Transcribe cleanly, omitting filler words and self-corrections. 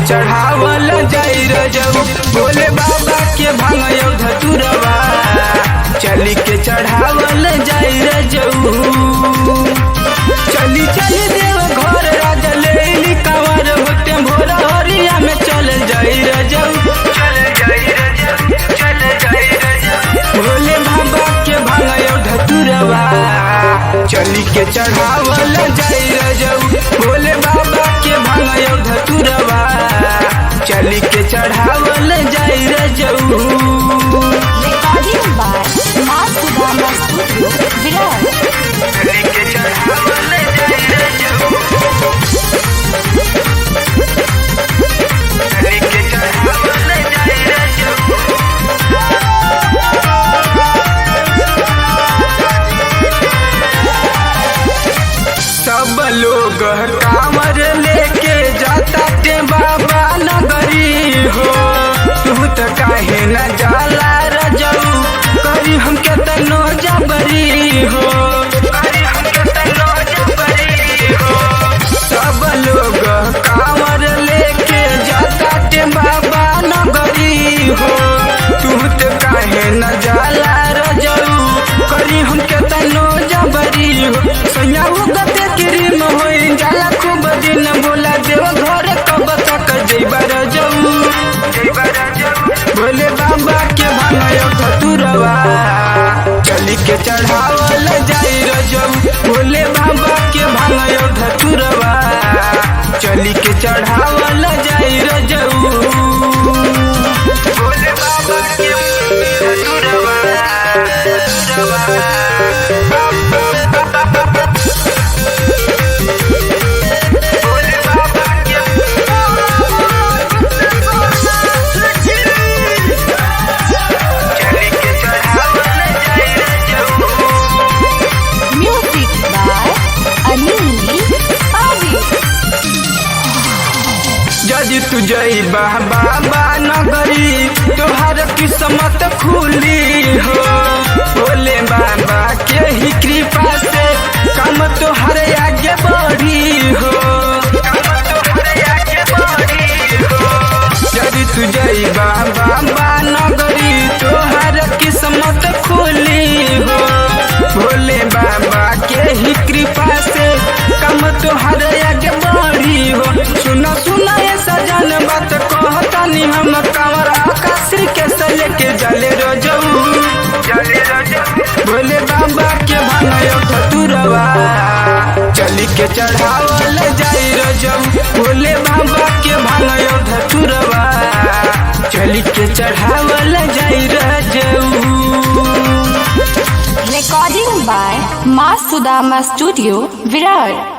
चढ़ावल जाई रजऊ भोले बाबा के भांगयो धतुरवा चली के चढ़ावल जाई रजऊ। चली चली देव घर राजा लेली कांवर होते भोरा हरिया में चल जाई रजऊ भोले बाबा के भांगयो धतुरवा चली के चढ़ावल जाई रजऊ भोले बाबा के भांगयो धतुरवा चली के चढ़ावल जाई रजऊ। सब लोग कांवर लेके जाता ते बाबा नगरी हो तू तो काहे न जाला रजऊ करी हमके तनो जबरी हो सब लोग कांवर लेके जाता ते बाबा नगरी हो तू तो काहे न जाला रजऊ करी हमके तनो जबरी हो सैया क्रीम होई जाला खूब दिन बोला देव घर कब तक जइबा रजऊ भोले बाबा के भांगयो धतुरवा चली के चढ़ावल जाई रजऊ भोले बाबा के भांगयो धतुरवा चली के चढ़ावल जाई रजऊ भोले बाबा के धतुरवा यदि तू जइबा बाबा नगरी तोहार किस्मत खुली हो भोले बाबा के ही कृपा से काम तोहार आगे बढ़ी हो यदि तू जइबा बाबा नगरी तोहार किस्मत खुली हो भोले बाबा के ही कृपा से काम तोहार आगे बढ़ी हो। सुना सुना सजन बात कहतानी हम कांवर आकाश के सले के जले रजऊ भोले बाबा के भांगयो धतुरवा चली के चढ़ावल जाई रजऊ भोले बाबा के भांगयो धतुरवा चली के चढ़ावल जाई रजऊ। Recording by Ma Sudama Studio, Virar।